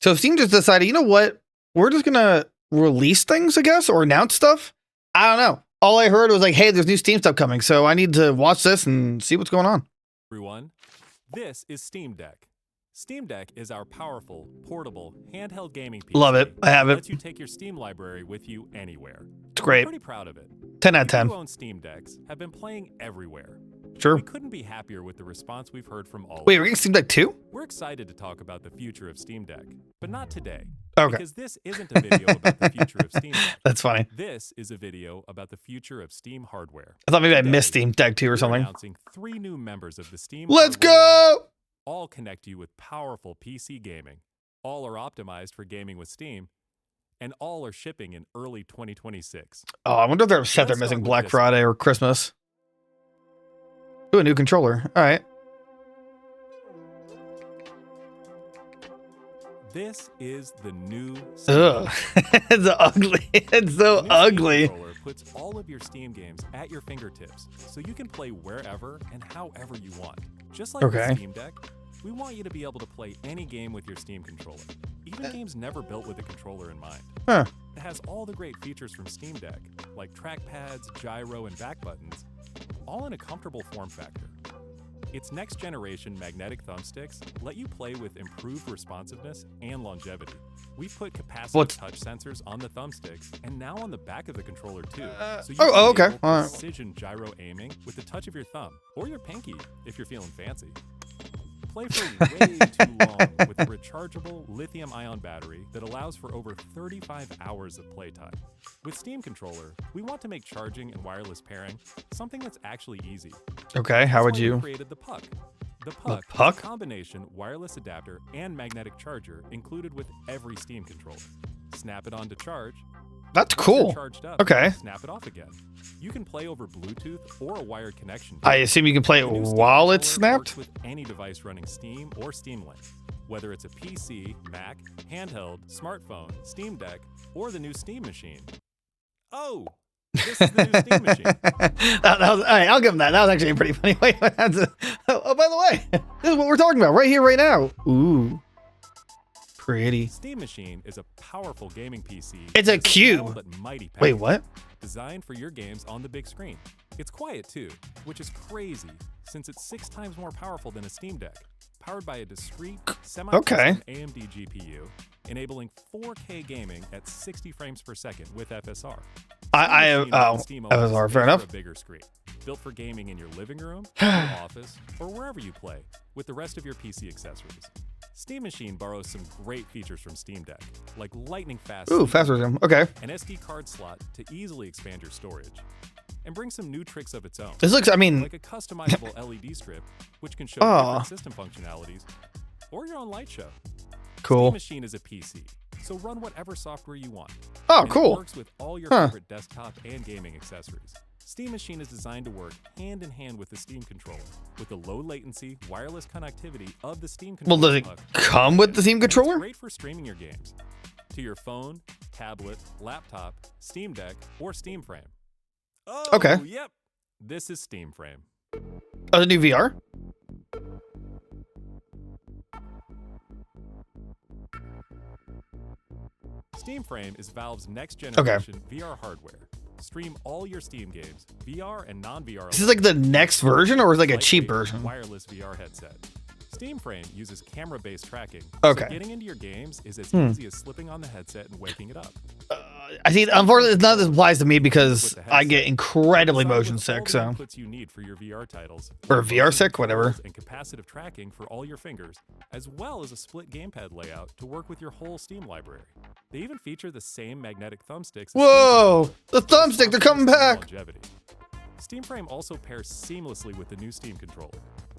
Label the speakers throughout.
Speaker 1: So Steam just decided, you know what? We're just gonna release things, I guess, or announce stuff. I don't know. All I heard was like, hey, there's new Steam stuff coming, so I need to watch this and see what's going on.
Speaker 2: Everyone, this is Steam Deck. Steam Deck is our powerful, portable, handheld gaming PC.
Speaker 1: Love it. I have
Speaker 2: that
Speaker 1: it.
Speaker 2: lets you take your Steam library with you anywhere.
Speaker 1: It's great.
Speaker 2: I'm pretty proud of it.
Speaker 1: 10 out of 10.
Speaker 2: People who own Steam Decks have been playing everywhere.
Speaker 1: Sure.
Speaker 2: We couldn't be happier with the response we've heard from all.
Speaker 1: Wait, we're getting Steam Deck 2?
Speaker 2: We're excited to talk about the future of Steam Deck, but not today.
Speaker 1: Okay.
Speaker 2: Because this isn't a video about the future of Steam Deck.
Speaker 1: That's funny.
Speaker 2: This is a video about the future of Steam hardware.
Speaker 1: I thought maybe I
Speaker 2: Today,
Speaker 1: missed Steam Deck 2 or
Speaker 2: we're
Speaker 1: something.
Speaker 2: announcing 3 new members of the Steam
Speaker 1: Let's
Speaker 2: hardware line.
Speaker 1: go!
Speaker 2: All connect you with powerful PC gaming. All are optimized for gaming with Steam, and all are shipping in early 2026.
Speaker 1: Oh, I wonder if they're upset they're
Speaker 2: Let's
Speaker 1: missing
Speaker 2: start with
Speaker 1: Black
Speaker 2: this
Speaker 1: Friday or Christmas. Ooh, a new controller. All right.
Speaker 2: This is the new
Speaker 1: Ugh. It's ugly. It's so
Speaker 2: The new Steam
Speaker 1: ugly.
Speaker 2: controller puts all of your Steam games at your fingertips, so you can play wherever and however you want. Just like
Speaker 1: Okay.
Speaker 2: the Steam Deck, we want you to be able to play any game with your Steam controller, even games never built with a controller in mind.
Speaker 1: Huh.
Speaker 2: It has all the great features from Steam Deck, like trackpads, gyro, and back buttons, all in a comfortable form factor. Its next-generation magnetic thumbsticks let you play with improved responsiveness and longevity. We've put capacitive
Speaker 1: What's-
Speaker 2: touch sensors on the thumbsticks and now on the back of the controller too, so you
Speaker 1: oh,
Speaker 2: can
Speaker 1: okay.
Speaker 2: enable
Speaker 1: All right.
Speaker 2: precision gyro aiming with the touch of your thumb or your pinky if you're feeling fancy. Play for way too long with a rechargeable lithium-ion battery that allows for over 35 hours of playtime. With Steam Controller, we want to make charging and wireless pairing something that's actually easy.
Speaker 1: Okay, how
Speaker 2: That's
Speaker 1: would
Speaker 2: why we
Speaker 1: you?
Speaker 2: created the Puck. The Puck, is
Speaker 1: Puck?
Speaker 2: a combination wireless adapter and magnetic charger included with every Steam controller. Snap it on to charge.
Speaker 1: That's
Speaker 2: Once you're
Speaker 1: cool.
Speaker 2: charged up,
Speaker 1: Okay.
Speaker 2: snap it off again. You can play over Bluetooth or a wired connection.
Speaker 1: I assume you can play it
Speaker 2: The new Steam
Speaker 1: while it's
Speaker 2: controller
Speaker 1: snapped?
Speaker 2: works with any device running Steam or Steam Link, whether it's a PC, Mac, handheld, smartphone, Steam Deck, or the new Steam Machine. Oh, this is the new Steam Machine.
Speaker 1: That was, all right, I'll give him that. That was actually a pretty funny way. Oh, by the way, this is what we're talking about right here, right now. Ooh, pretty.
Speaker 2: Steam Machine is a powerful gaming PC.
Speaker 1: It's a
Speaker 2: with
Speaker 1: cube.
Speaker 2: small but mighty
Speaker 1: Wait,
Speaker 2: package
Speaker 1: what?
Speaker 2: Designed for your games on the big screen. It's quiet too, which is crazy since it's 6 times more powerful than a Steam Deck. Powered by a discrete, semi-custom AMD GPU, enabling 4K gaming at 60 frames per second with FSR. Steam Machine runs Steam OS
Speaker 1: FSR, fair
Speaker 2: made
Speaker 1: enough.
Speaker 2: for a bigger screen, built for gaming in your living room, your office, or wherever you play, with the rest of your PC accessories. Steam Machine borrows some great features from Steam Deck, like lightning fast
Speaker 1: Ooh,
Speaker 2: Steam
Speaker 1: fast resume. Okay.
Speaker 2: an SD card slot to easily expand your storage, and bring some new tricks of its own,
Speaker 1: This looks, I mean,
Speaker 2: like a customizable LED strip, which can show
Speaker 1: Aw.
Speaker 2: different system functionalities, or your own light show. Steam
Speaker 1: cool.
Speaker 2: Machine is a PC, so run whatever software you want.
Speaker 1: Oh,
Speaker 2: and It
Speaker 1: cool.
Speaker 2: works with all your
Speaker 1: Huh.
Speaker 2: favorite desktop and gaming accessories. Steam Machine is designed to work hand in hand with the Steam controller, with the low latency wireless connectivity of the Steam
Speaker 1: Well,
Speaker 2: controller.
Speaker 1: does it
Speaker 2: puck.
Speaker 1: come with the Steam
Speaker 2: And it's
Speaker 1: controller?
Speaker 2: great for streaming your games to your phone, tablet, laptop, Steam Deck, or Steam Frame. Oh,
Speaker 1: Okay.
Speaker 2: Yep. This is Steam Frame.
Speaker 1: Oh, the new VR?
Speaker 2: Steam Frame is Valve's next generation VR hardware. Stream all your Steam games, VR and non-VR.
Speaker 1: This is like the next version, or is it like a cheap
Speaker 2: lightweight,
Speaker 1: version?
Speaker 2: Wireless VR headset. Steam Frame uses camera-based tracking.
Speaker 1: Okay.
Speaker 2: So getting into your games is as easy as slipping on the headset and waking it up.
Speaker 1: I see. Unfortunately, none of this applies to me because
Speaker 2: With the
Speaker 1: I get
Speaker 2: headset.
Speaker 1: incredibly
Speaker 2: Designed
Speaker 1: motion
Speaker 2: with all
Speaker 1: sick.
Speaker 2: the
Speaker 1: So
Speaker 2: inputs you need for your VR titles,
Speaker 1: Or
Speaker 2: like
Speaker 1: VR
Speaker 2: motion
Speaker 1: sick, whatever.
Speaker 2: controls and capacitive tracking for all your fingers, as well as a split gamepad layout to work with your whole Steam library. They even feature the same magnetic thumbsticks. as Steam
Speaker 1: whoa, the
Speaker 2: controllers,
Speaker 1: thumbstick, they're coming
Speaker 2: and
Speaker 1: back.
Speaker 2: longevity. Steam Frame also pairs seamlessly with the new Steam controller,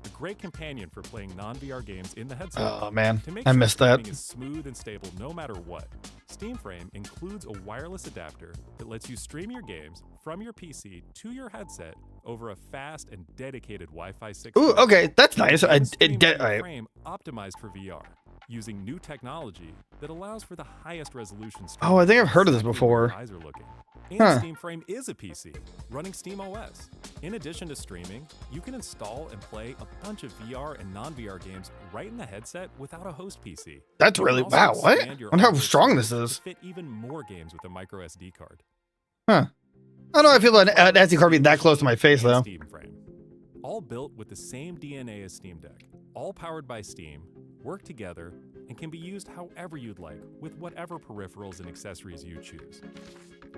Speaker 2: a great companion for playing non-VR games in the headset.
Speaker 1: Oh man,
Speaker 2: To make
Speaker 1: I
Speaker 2: sure
Speaker 1: missed that.
Speaker 2: streaming is smooth and stable no matter what, Steam Frame includes a wireless adapter that lets you stream your games from your PC to your headset over a fast and dedicated Wi-Fi 6.
Speaker 1: Ooh,
Speaker 2: connection.
Speaker 1: okay, that's nice.
Speaker 2: And stream
Speaker 1: It
Speaker 2: on your
Speaker 1: I,
Speaker 2: frame optimized for VR, using new technology that allows for the highest resolution.
Speaker 1: Oh, I think I've heard of this
Speaker 2: exactly where your
Speaker 1: before.
Speaker 2: eyes are looking. And
Speaker 1: Huh.
Speaker 2: Steam Frame is a PC running Steam OS. In addition to streaming, you can install and play a bunch of VR and non-VR games right in the headset without a host PC.
Speaker 1: That's
Speaker 2: You can
Speaker 1: really
Speaker 2: also
Speaker 1: wow. What?
Speaker 2: expand your
Speaker 1: Wonder how
Speaker 2: hardware
Speaker 1: strong this
Speaker 2: storage
Speaker 1: is.
Speaker 2: to fit even more games with a micro SD card.
Speaker 1: Huh. I don't know. I feel like an SD card being that close to my face
Speaker 2: And
Speaker 1: though.
Speaker 2: Steam Frame. All built with the same DNA as Steam Deck, all powered by Steam, work together, and can be used however you'd like with whatever peripherals and accessories you choose.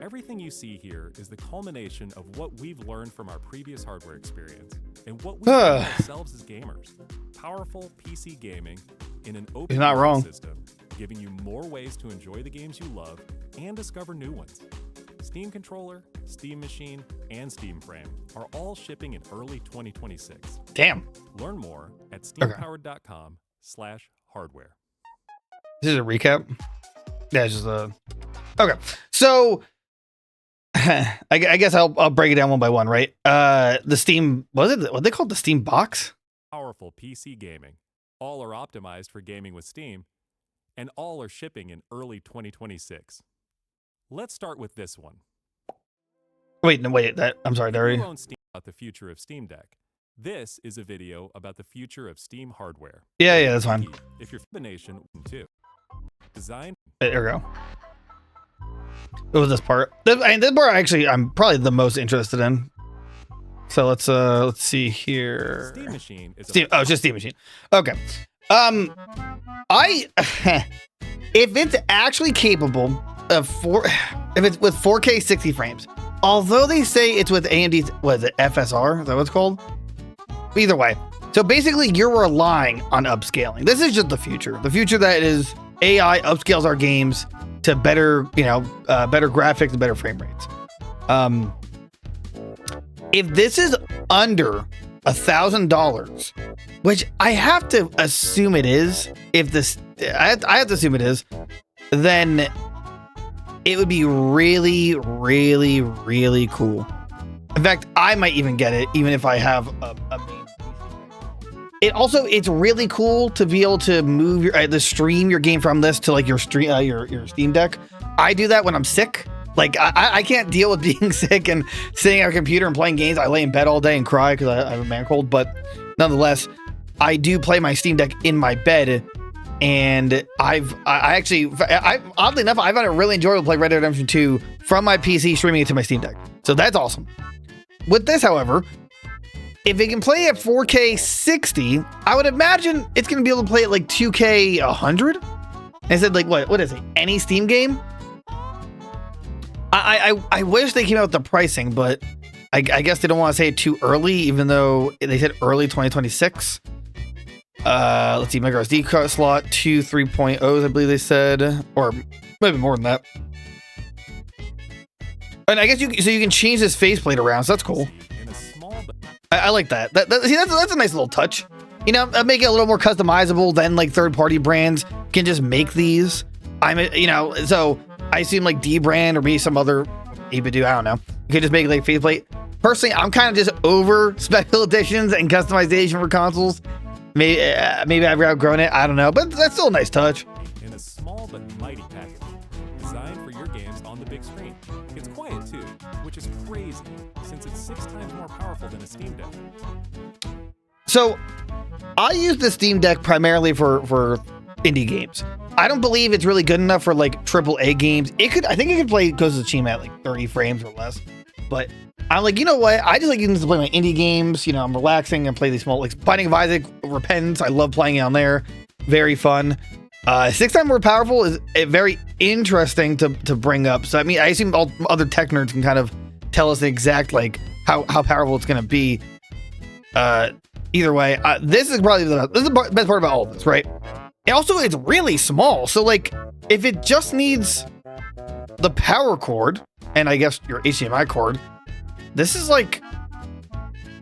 Speaker 2: Everything you see here is the culmination of what we've learned from our previous hardware experience and what we do ourselves as gamers. Powerful PC gaming in an open
Speaker 1: He's not wrong.
Speaker 2: system, giving you more ways to enjoy the games you love and discover new ones. Steam Controller, Steam Machine, and Steam Frame are all shipping in early 2026.
Speaker 1: Damn.
Speaker 2: Learn more at steampowered.com/hardware.
Speaker 1: This is a recap. Yeah, it's just a. Okay, so I guess I'll break it down one by one, right? The Steam, what they called the Steam Box?
Speaker 2: Powerful PC gaming. All are optimized for gaming with Steam, and all are shipping in early 2026. Let's start with this one.
Speaker 1: Wait, no, wait. I'm sorry,
Speaker 2: If you
Speaker 1: Dari.
Speaker 2: own Steam about the future of Steam Deck, this is a video about the future of Steam hardware.
Speaker 1: Yeah, that's fine.
Speaker 2: If you're combination too. Design
Speaker 1: There we go. It was this part. This part actually I'm probably the most interested in. So let's see here.
Speaker 2: Steam Machine is
Speaker 1: Steam. Oh, it's just Steam Machine. Okay. I if it's actually capable of if it's with 4K 60 frames, although they say it's with AMD's what is it, FSR? Is that what it's called? Either way. So basically you're relying on upscaling. This is just the future. The future that is AI upscales our games to better, better graphics and better frame rates. If this is under $1,000, which I have to assume it is, I have to assume it is, then it would be really, really, really cool. In fact, I might even get it, even if I have a main PC. It's really cool to be able to move the stream your game from this to like your Steam Deck. I do that when I'm sick. Like I can't deal with being sick and sitting at a computer and playing games. I lay in bed all day and cry because I have a man cold. But nonetheless, I do play my Steam Deck in my bed. And I oddly enough, I found it really enjoyable to play Red Dead Redemption 2 from my PC, streaming it to my Steam Deck. So that's awesome. With this, however, if it can play at 4K 60, I would imagine it's going to be able to play at like 2K 100. And I said, like, what is it? Any Steam game? I wish they came out with the pricing, but I guess they don't want to say it too early, even though they said early 2026. Let's see, micro SD card slot, 2 3.0s, I believe they said, or maybe more than that. And I guess you can change this faceplate around, so that's cool.
Speaker 2: in a small
Speaker 1: I like that. See, that's a nice little touch. Make it a little more customizable than like third-party brands can just make these. So I assume like D-Brand or maybe some other Ebidu, I don't know. You could just make like faceplate. Personally, I'm kind of just over special editions and customization for consoles. Maybe I've outgrown it. I don't know, but that's still a nice touch.
Speaker 2: in a small but mighty package, designed for your games on the big screen. It's quiet too, which is crazy since it's 6 times more powerful than a Steam Deck.
Speaker 1: So I use the Steam Deck primarily for indie games. I don't believe it's really good enough for like AAA games. I think it could play Ghost of Tsushima at like 30 frames or less. But I'm like, you know what? I just like using this to play my indie games. I'm relaxing and play these small, like Binding of Isaac, Repentance. I love playing it on there. Very fun. 6 times more powerful is very interesting to bring up. So I mean, I assume all other tech nerds can kind of tell us the exact like how powerful it's going to be. Either way, this is probably the best part about all of this, right? And also, it's really small. So like, if it just needs the power cord and I guess your HDMI cord, this is like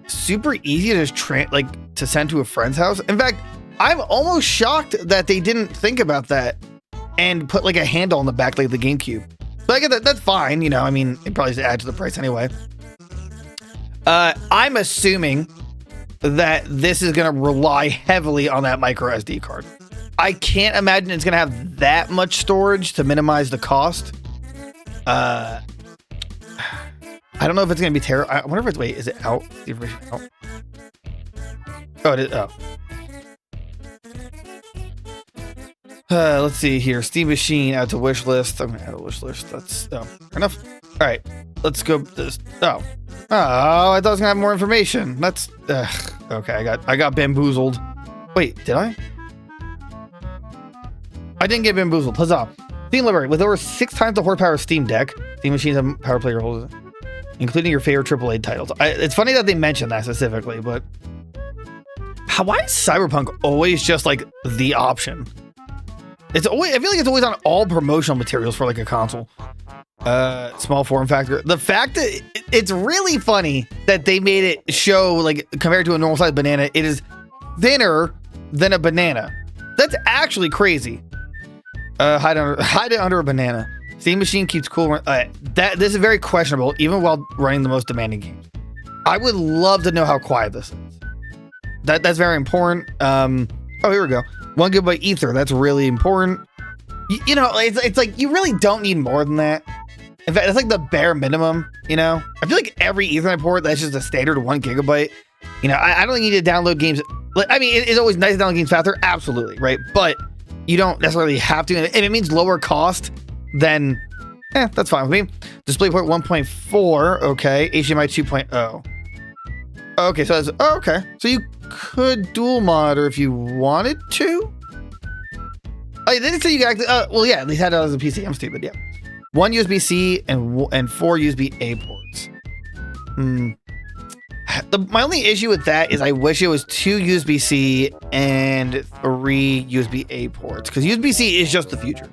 Speaker 1: super easy to just to send to a friend's house. In fact, I'm almost shocked that they didn't think about that and put like a handle on the back like the GameCube. But I get that. That's fine. I mean, it probably just adds to the price anyway. I'm assuming that this is going to rely heavily on that micro SD card. I can't imagine it's going to have that much storage to minimize the cost. I don't know if it's gonna be terrible. I wonder if it's wait, is it out? The information out? Oh, it is. Oh. Let's see here. Steam Machine add to wish list. I'm gonna add a wish list. That's fair enough. All right, let's go. This. Oh, I thought I was gonna have more information. That's okay. I got bamboozled. Wait, did I? I didn't get bamboozled. Huzzah! Steam Library with over 6 times the horsepower of Steam Deck. Steam Machines have power player holders, including your favorite AAA titles. It's funny that they mentioned that specifically, but why is Cyberpunk always just like the option? It's always, I feel like it's always on all promotional materials for like a console. Small form factor. The fact that it's really funny that they made it show like compared to a normal sized banana, it is thinner than a banana. That's actually crazy. Hide it under a banana. Steam Machine keeps cool. This is very questionable, even while running the most demanding games. I would love to know how quiet this is. That's very important. Oh, here we go. 1 GB ether. That's really important. You know, it's like you really don't need more than that. In fact, that's like the bare minimum. You know, I feel like every Ethernet port that's just a standard 1 GB. You know, I don't need to download games. I mean, it's always nice to download games faster. Absolutely, right? But you don't necessarily have to. And if it means lower cost, then that's fine with me. DisplayPort 1.4. Okay. HDMI 2.0. Okay, so that's okay. So you could dual monitor if you wanted to. Oh, they didn't say you could actually. Well, yeah, they had it as a PC. I'm stupid. Yeah, 1 USB-C and 4 USB-A ports. My only issue with that is I wish it was 2 USB-C and 3 USB-A ports, because USB-C is just the future.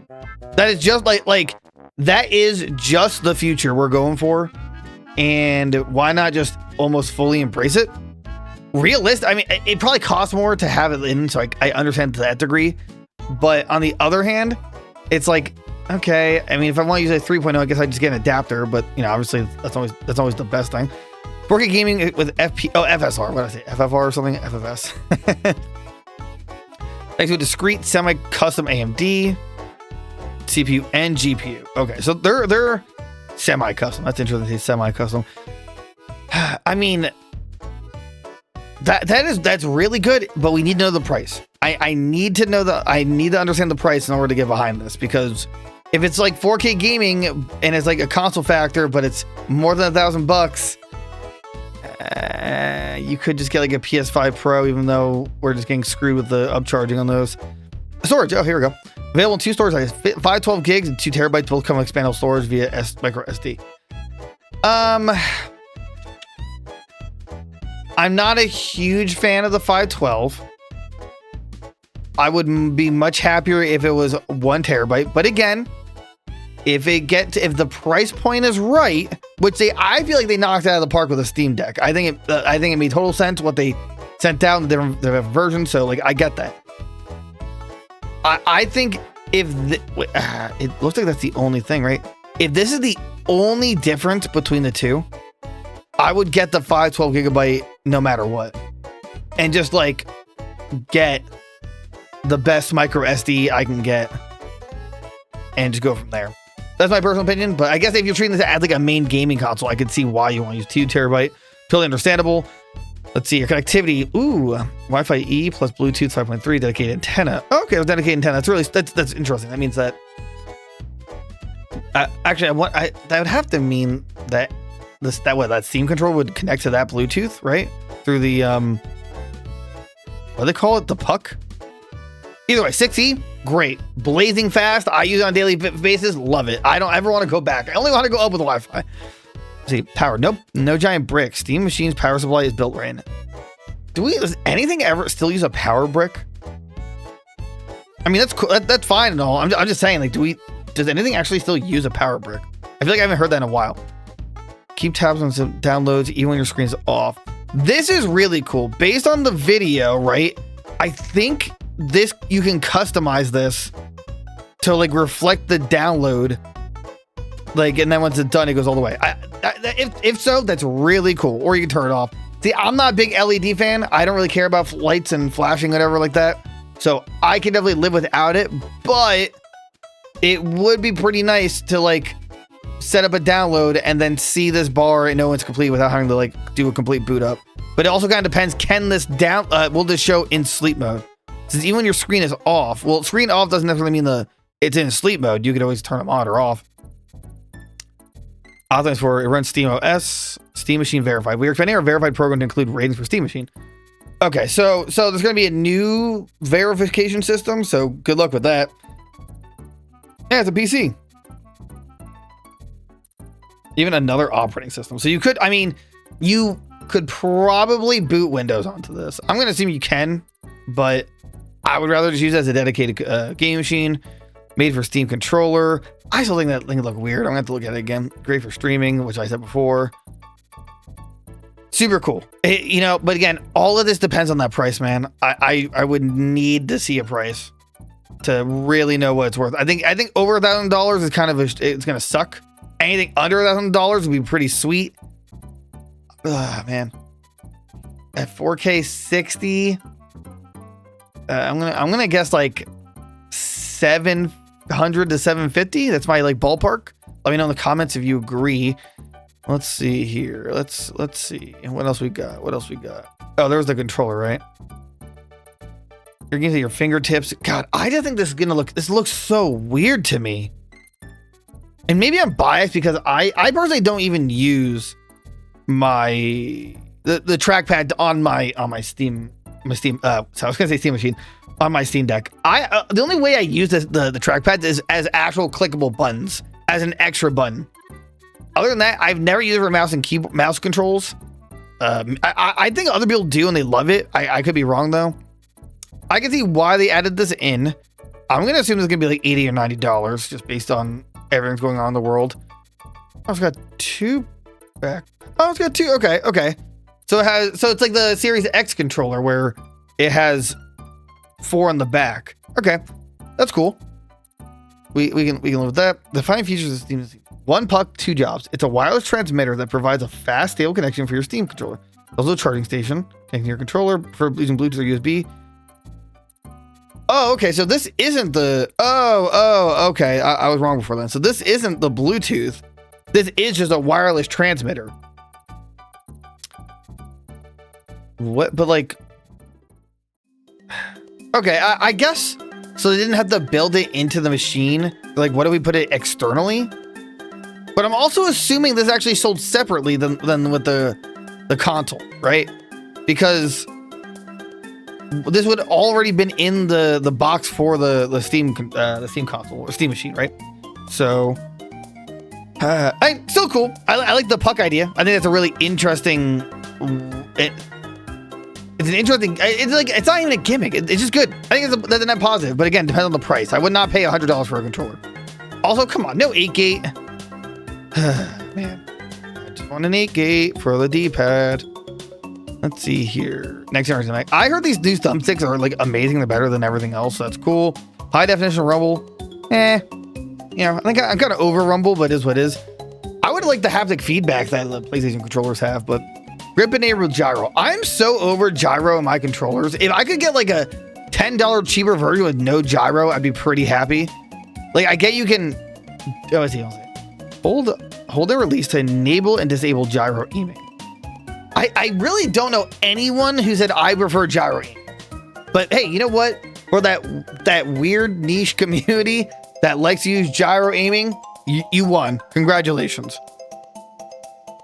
Speaker 1: That is just like that is just the future we're going for, and why not just almost fully embrace it? Realistic. I mean, it probably costs more to have it in, so I understand to that degree. But on the other hand, it's like, okay, I mean, if I want to use a 3.0, I guess I just get an adapter. But you know, obviously, that's always the best thing. 4K gaming with FSR. What did I say? FFR or something? FFS. Next to a discrete semi-custom AMD CPU and GPU. Okay, so they're semi-custom. That's interesting. They say semi-custom. I mean, that's really good, but we need to know the price. I need to understand the price in order to get behind this, because if it's like 4K gaming and it's like a console factor, but it's more than $1,000, you could just get like a PS5 Pro, even though we're just getting screwed with the upcharging on those. Storage. Oh, here we go. Available in 2 storage sizes: 512 gigs and 2 terabytes. Both come with expandable storage via micro SD. I'm not a huge fan of the 512. I would be much happier if it was 1 terabyte. But again, if the price point is right, which I feel like they knocked it out of the park with a Steam Deck. I think it made total sense what they sent out in the different versions. So like, I get that. I think if it looks like that's the only thing, right? If this is the only difference between the two, I would get the 512 gigabyte no matter what, and just like get the best micro SD I can get and just go from there. That's my personal opinion, but I guess if you're treating this as like a main gaming console, I could see why you want to use 2 terabyte. Totally understandable. Let's see your connectivity. Ooh, Wi-Fi E plus Bluetooth 5.3 dedicated antenna. Okay, dedicated antenna. That's interesting. That means that actually that would have to mean that that Steam controller would connect to that Bluetooth, right? Through the what do they call it? The puck. Either way, 6E, great, blazing fast. I use it on a daily basis. Love it. I don't ever want to go back. I only want to go up with the Wi-Fi. See, power. Nope, no giant brick. Steam Machine's power supply is built right in. Does anything ever still use a power brick? I mean, that's cool. That's fine and all. I'm just saying, like, does anything actually still use a power brick? I feel like I haven't heard that in a while. Keep tabs on some downloads even when your screen's off. This is really cool. Based on the video, right? I think you can customize this to like reflect the download, like, and then once it's done, it goes all the way. If so, that's really cool. Or you can turn it off. See, I'm not a big LED fan. I don't really care about lights and flashing, whatever like that. So I can definitely live without it, but it would be pretty nice to like set up a download, and then see this bar and know it's complete without having to like do a complete boot up. But it also kind of depends, can this will this show in sleep mode? Since even when your screen is off, well, screen off doesn't necessarily mean it's in sleep mode. You could always turn them on or off. Optimize for it runs Steam OS, Steam Machine verified. We are expanding our verified program to include ratings for Steam Machine. Okay, so there's going to be a new verification system, so good luck with that. Yeah, it's a PC. Even another operating system. So you could probably boot Windows onto this. I'm going to assume you can, but I would rather just use it as a dedicated game machine made for Steam controller. I still think that thing look weird. I'm going to have to look at it again. Great for streaming, which I said before. Super cool. But again, all of this depends on that price, man. I would need to see a price to really know what it's worth. I think over $1,000 is kind of it's going to suck. Anything under $1,000 would be pretty sweet. Man. At 4K 60, I'm gonna guess like 700 to 750. That's my like ballpark. Let me know in the comments if you agree. Let's see here. Let's see. What else we got? Oh, there's the controller, right? You're gonna see your fingertips. God, I just think this looks so weird to me. And maybe I'm biased because I personally don't even use the trackpad on my Steam. So I was gonna say Steam Machine on my Steam Deck. The only way I use the trackpad is as actual clickable buttons, as an extra button. Other than that, I've never used it for mouse controls. I think other people do and they love it. I could be wrong though. I can see why they added this in. I'm gonna assume it's gonna be like $80 or $90 just based on everything's going on in the world. Oh, it's got two back. Oh, it's got two. Okay. So it's like the Series X controller where it has 4 on the back. Okay, that's cool. We can live with that. The defining features of Steam: one puck, 2 jobs. It's a wireless transmitter that provides a fast, stable connection for your Steam controller. Also a charging station connecting your controller for using Bluetooth or USB. Oh, okay. So this isn't the. Oh, okay. I was wrong before then. So this isn't the Bluetooth. This is just a wireless transmitter. What? But like. Okay, I guess. So they didn't have to build it into the machine. Like, what do we put it externally? But I'm also assuming this actually sold separately than with the console, right? Because this would already been in the box for the Steam console or Steam machine, right? So, still cool. I like the puck idea. I think that's a really interesting. It's an interesting. It's not even a gimmick. It's just good. I think that's a net positive. But again, depends on the price. I would not pay $100 for a controller. Also, come on, no 8-gate. Man, I just want an 8-gate for the D-pad. Let's see here. Next generation. I heard these new thumbsticks are like amazing. They're better than everything else. So that's cool. High definition Rumble. I think I'm kind of over Rumble, but it is what it is. I would like the haptic feedback that the PlayStation controllers have, but grip enabled gyro. I'm so over gyro in my controllers. If I could get like a $10 cheaper version with no gyro, I'd be pretty happy. Like I get you can. Oh, I see. Hold and release to enable and disable gyro aiming. I really don't know anyone who said I prefer gyro aiming. But hey, you know what? For that weird niche community that likes to use gyro aiming, you won. Congratulations.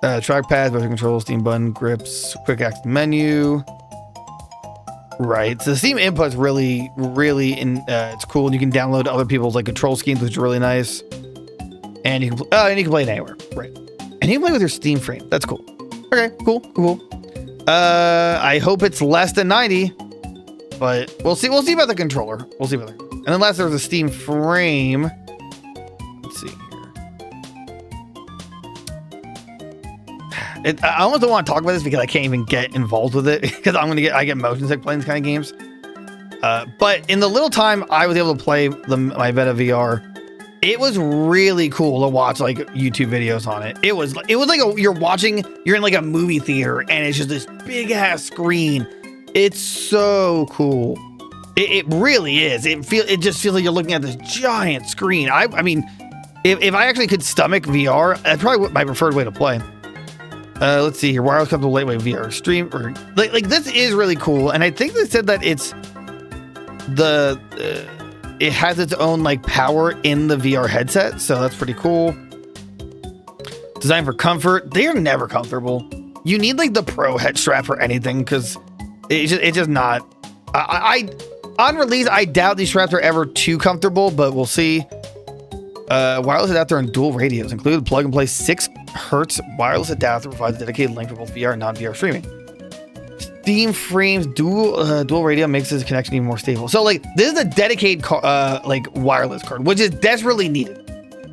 Speaker 1: Trackpad, motion control, Steam button, grips, quick access menu. Right. So the Steam input's really it's cool. And you can download other people's like control schemes, which are really nice. And you can play it anywhere. Right. And you can play with your Steam frame. That's cool. Okay, cool. I hope it's less than 90, but we'll see about the controller. And unless there's a Steam frame. Let's see here. I almost don't want to talk about this because I can't even get involved with it because I get motion sick playing these kind of games. But in the little time I was able to play my Veta VR, it was really cool to watch like YouTube videos on it. It was like you're in like a movie theater and it's just this big ass screen. It's so cool. It really is. It just feels like you're looking at this giant screen. I mean, if I actually could stomach VR, that's probably my preferred way to play. Let's see here. Wireless coupled lightweight VR stream, or like this is really cool. And I think they said that it's it has its own like power in the VR headset, so that's pretty cool. Designed for comfort. They are never comfortable. You need like the pro head strap for anything because it's just not. I on release, I doubt these straps are ever too comfortable, but we'll see. Wireless adapter and dual radios included plug and play 6 Hertz wireless adapter provides a dedicated link for both VR and non-VR streaming. Steam Frames dual radio makes this connection even more stable. So like this is a dedicated like wireless card, which is desperately needed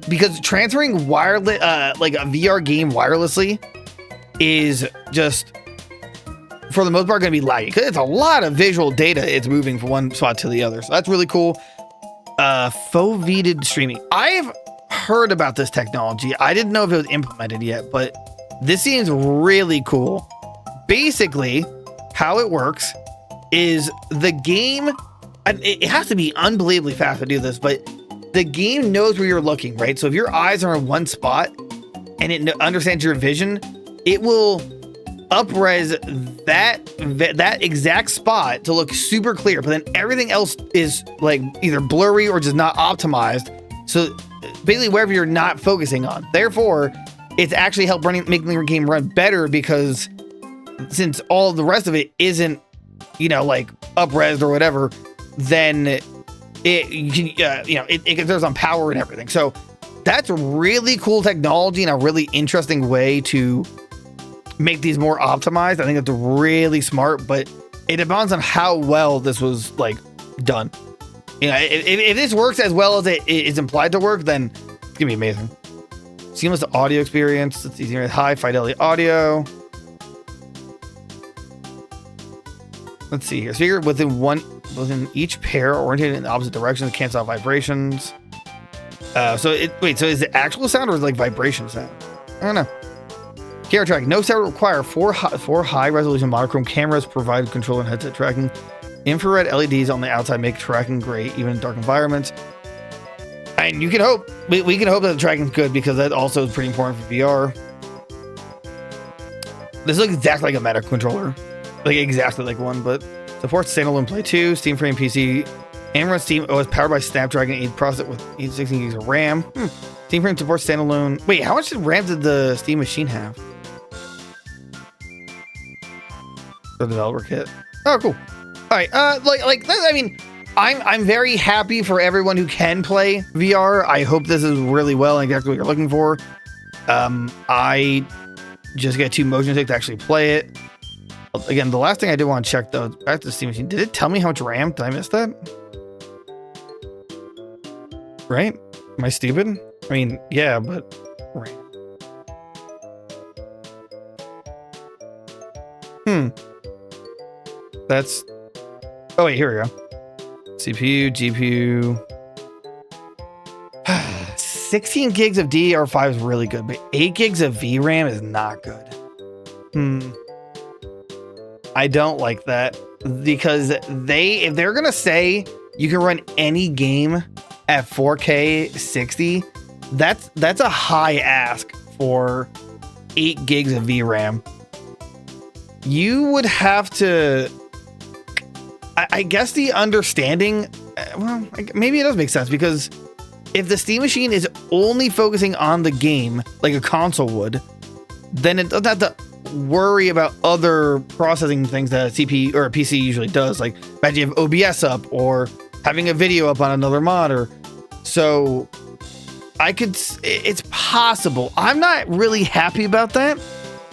Speaker 1: because transferring wireless like a VR game wirelessly is just for the most part going to be laggy because it's a lot of visual data it's moving from one spot to the other. So that's really cool. Foveated streaming. I've heard about this technology. I didn't know if it was implemented yet, but this seems really cool. Basically, how it works is the game, and it has to be unbelievably fast to do this, but the game knows where you're looking, right? So if your eyes are in one spot and it understands your vision, it will up-res that exact spot to look super clear, but then everything else is like either blurry or just not optimized. So basically wherever you're not focusing on. Therefore, it's actually helped making the game run better because since all the rest of it isn't, you know, like up-resed or whatever, then it considers on power and everything. So that's a really cool technology and a really interesting way to make these more optimized. I think it's really smart, but it depends on how well this was like done. You know, if this works as well as it is implied to work, then it's gonna be amazing. Seamless audio experience. It's easier with high fidelity audio. Let's see here. Speaker within each pair, oriented in the opposite directions, cancel out vibrations. So is it actual sound or is it like vibration sound? I don't know. Camera tracking. No sound require four high resolution monochrome cameras provide control and headset tracking. Infrared LEDs on the outside make tracking great even in dark environments. And you can hope we can hope that the tracking's good because that also is pretty important for VR. This looks exactly like a Meta controller, like exactly like one, but supports standalone Play 2, Steam Frame PC, and runs Steam OS powered by Snapdragon 8 processor with 816 gigs of RAM. Steam Frame supports standalone. Wait, how much RAM did the Steam machine have? The developer kit. Oh, cool. All right. I mean, I'm very happy for everyone who can play VR. I hope this is really well and exactly what you're looking for. I just got 2 motion sticks to actually play it. Again, the last thing I did want to check though, back to the Steam machine. Did it tell me how much RAM? Did I miss that? Right? Am I stupid? I mean, yeah, but RAM. That's. Oh wait, here we go. CPU, GPU. 16 gigs of DDR5 is really good, but 8 gigs of VRAM is not good. I don't like that because if they're gonna say you can run any game at 4K 60, that's a high ask for 8 gigs of VRAM. You would have to. I guess the understanding, well, maybe it does make sense because if the Steam machine is only focusing on the game like a console would, then it doesn't have to worry about other processing things that a CPU or a PC usually does. Like imagine you have OBS up or having a video up on another monitor. So it's possible. I'm not really happy about that.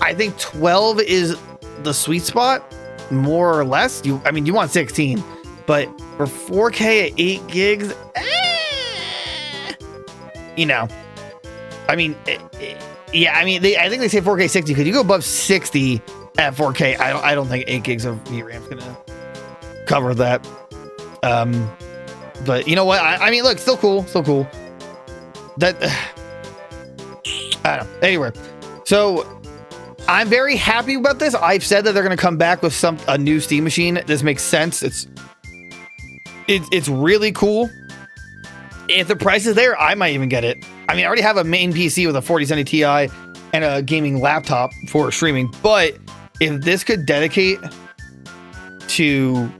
Speaker 1: I think 12 is the sweet spot. More or less, you want 16, but for 4K at 8 gigs, you know, I think they say 4K 60 because you go above 60 at 4K. I don't think 8 gigs of VRAM is gonna cover that. But you know what? I mean, look, still cool. That I don't know. Anyway, so. I'm very happy about this. I've said that they're going to come back with a new Steam machine. This makes sense. It's really cool. If the price is there, I might even get it. I mean, I already have a main PC with a 4070 Ti and a gaming laptop for streaming, but if this could dedicate to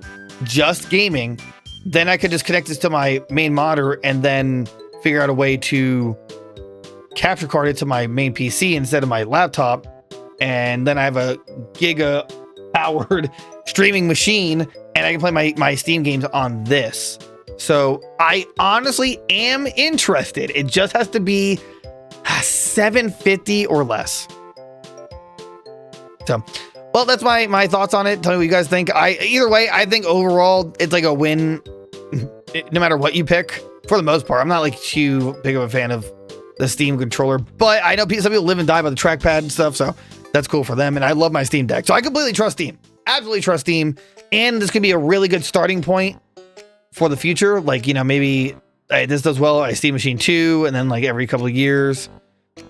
Speaker 1: just gaming, then I could just connect this to my main monitor and then figure out a way to capture card it to my main PC instead of my laptop. And then I have a giga powered streaming machine and I can play my Steam games on this. So I honestly am interested. It just has to be $750 or less. So, well, that's my thoughts on it. Tell me what you guys think. Either way, I think overall it's like a win no matter what you pick for the most part. I'm not like too big of a fan of the Steam controller, but I know some people live and die by the trackpad and stuff, so that's cool for them. And I love my Steam Deck, so I completely trust Steam. Absolutely trust Steam, and this could be a really good starting point for the future. Like, you know, maybe this does well at Steam Machine 2, and then like every couple of years,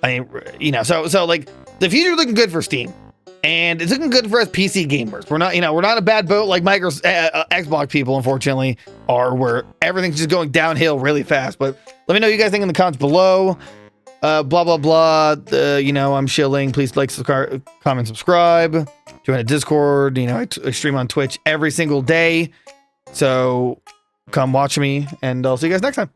Speaker 1: so like the future is looking good for Steam, and it's looking good for us PC gamers. We're not a bad boat like Xbox people, unfortunately, are, where everything's just going downhill really fast. But let me know what you guys think in the comments below. Blah blah blah. I'm shilling. Please like, subscribe, comment, subscribe. Join a Discord. I stream on Twitch every single day, so come watch me, and I'll see you guys next time.